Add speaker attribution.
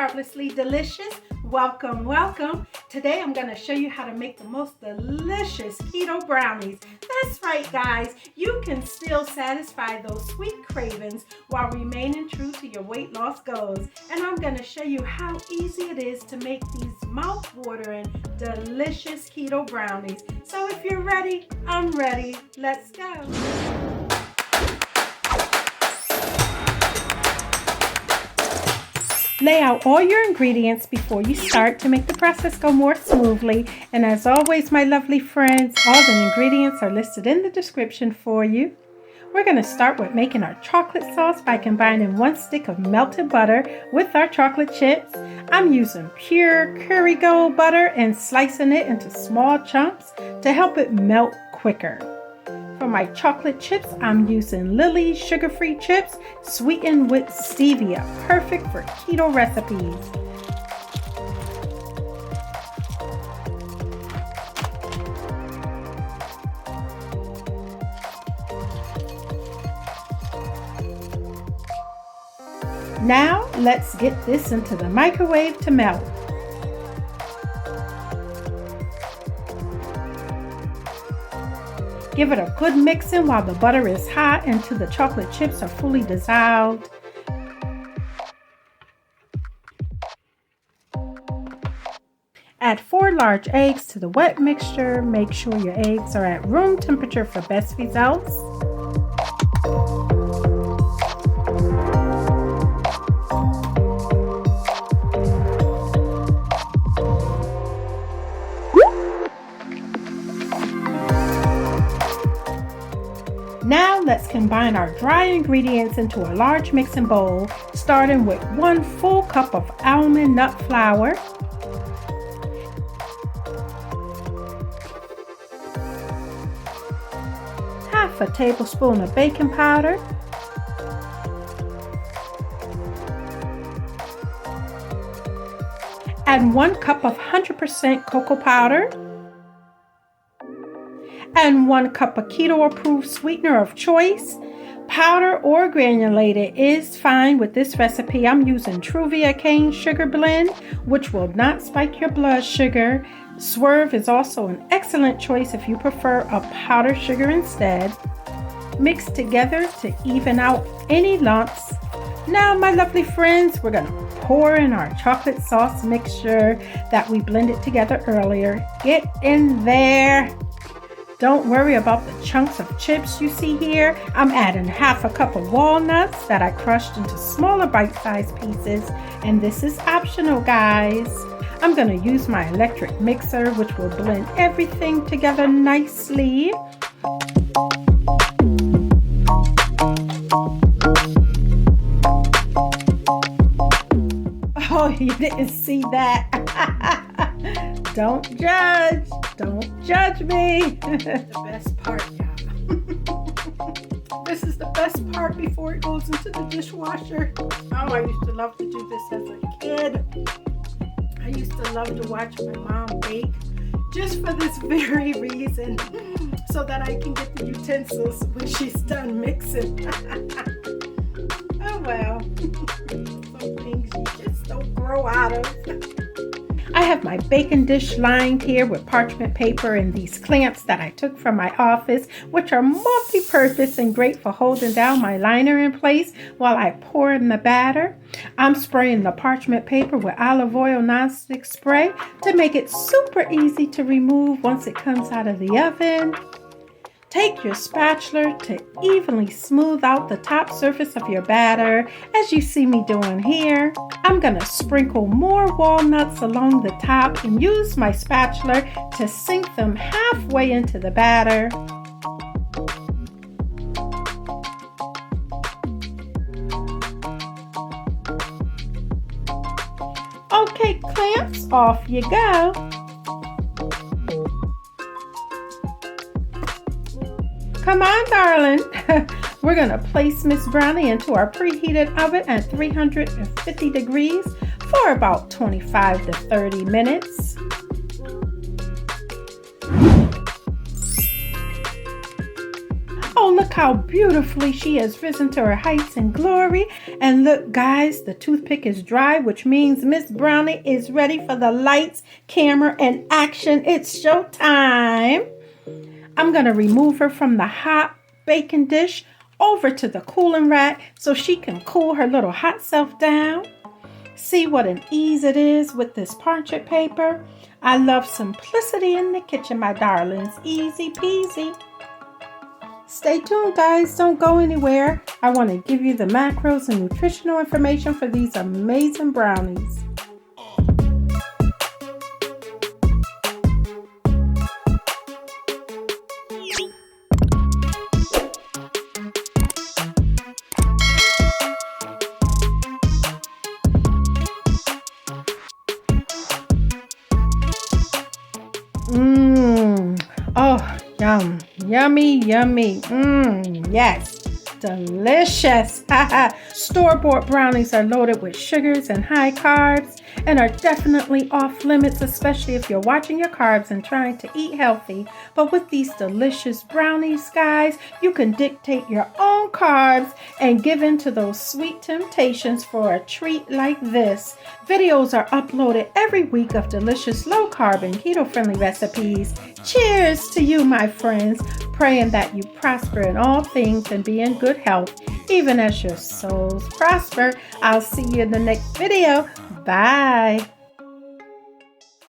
Speaker 1: Carblessly Delicious. Welcome, welcome. Today I'm going to show you how to make the most delicious keto brownies. That's right, guys. You can still satisfy those sweet cravings while remaining true to your weight loss goals. And I'm going to show you how easy it is to make these mouth-watering, delicious keto brownies. So if you're ready, I'm ready. Let's go. Lay out all your ingredients before you start to make the process go more smoothly. And as always, my lovely friends, all the ingredients are listed in the description for you. We're going to start with making our chocolate sauce by combining 1 stick of melted butter with our chocolate chips. I'm using pure Kerrygold butter and slicing it into small chunks to help it melt quicker. For my chocolate chips, I'm using Lily's sugar-free chips sweetened with stevia, perfect for keto recipes. Now, let's get this into the microwave to melt. Give it a good mixing while the butter is hot until the chocolate chips are fully dissolved. Add 4 large eggs to the wet mixture. Make sure your eggs are at room temperature for best results. Now let's combine our dry ingredients into a large mixing bowl, starting with 1 full cup of almond nut flour, half a tablespoon of baking powder, and 1 cup of 100% cocoa powder, and 1 cup of keto approved sweetener of choice. Powder or granulated is fine with this recipe. I'm using Truvia cane sugar blend, which will not spike your blood sugar. Swerve is also an excellent choice if you prefer a powdered sugar instead. Mix together to even out any lumps. Now, my lovely friends, we're going to pour in our chocolate sauce mixture that we blended together earlier. Get in there. Don't worry about the chunks of chips you see here. I'm adding half a cup of walnuts that I crushed into smaller bite-sized pieces, and this is optional, guys. I'm going to use my electric mixer, which will blend everything together nicely. Oh, you didn't see that. Don't judge. Don't judge me. The best part, y'all. This is the best part before it goes into the dishwasher. Oh, I used to love to do this as a kid. I used to love to watch my mom bake just for this very reason, so that I can get the utensils when she's done mixing. Oh well. Some things you just don't grow out of. I have my baking dish lined here with parchment paper and these clamps that I took from my office, which are multi-purpose and great for holding down my liner in place while I pour in the batter. I'm spraying the parchment paper with olive oil nonstick spray to make it super easy to remove once it comes out of the oven. Take your spatula to evenly smooth out the top surface of your batter, as you see me doing here. I'm going to sprinkle more walnuts along the top and use my spatula to sink them halfway into the batter. Okay, clamps, off you go. Come on, darling. We're going to place Miss Brownie into our preheated oven at 350 degrees for about 25 to 30 minutes. Oh look how beautifully she has risen to her heights in glory. And look, guys, the toothpick is dry, which means Miss Brownie is ready for the lights, camera, and action. It's showtime. I'm going to remove her from the hot baking dish over to the cooling rack so she can cool her little hot self down. See what an ease it is with this parchment paper. I love simplicity in the kitchen, my darlings. Easy peasy. Stay tuned, guys. Don't go anywhere. I want to give you the macros and nutritional information for these amazing brownies. Oh, yum. Yummy, yummy. Yes. Delicious. Store-bought brownies are loaded with sugars and high carbs and are definitely off limits, especially if you're watching your carbs and trying to eat healthy. But with these delicious brownies, guys, you can dictate your own carbs and give in to those sweet temptations for a treat like this. Videos are uploaded every week of delicious low-carb and keto-friendly recipes. Cheers to you, my friends, praying that you prosper in all things and be in good health, even as your souls prosper. I'll see you in the next video. Bye.